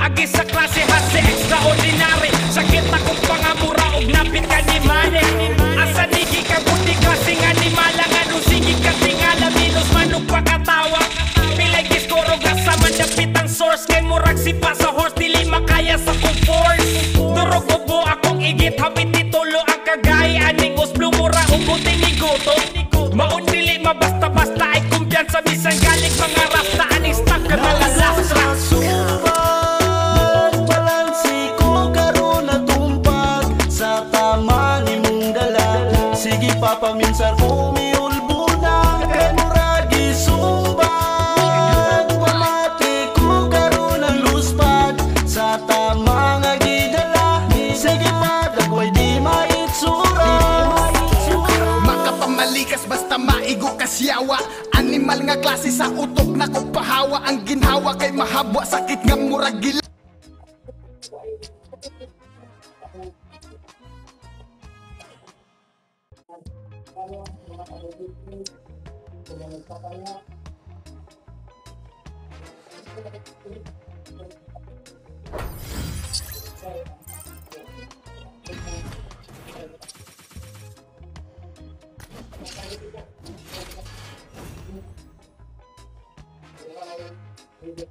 Agi sa klase hase extraordinary. Sakit akong pangamura og napit ka ni Mane. Asa nigi ka buti klaseng animala. Nga nung sige ka tingala minus manok pakatawa. Pilay giskoro gasa man dapit ang source. Kay murag sipa sa horse dili makaya sa kong force. Durog ubo akong igit hapit titulo ang kagay. Aning usblo mura ubuti ni goto. Maun dili mabasta-basta ay kumpiyansa bisan galing mga rasta. Aning stock ka malalastra. Sige papaminsan umiulbo na kay muragi sumbag. Pamati ko karon ang luspad sa tama nga gidala. Sige pa dagway di maitsura. Makapamalikas basta maigo kasyawa. Animal nga klase sa utok na kong pahawa. Ang ginhawa kay mahabwa sakit nga murag gila. Hindi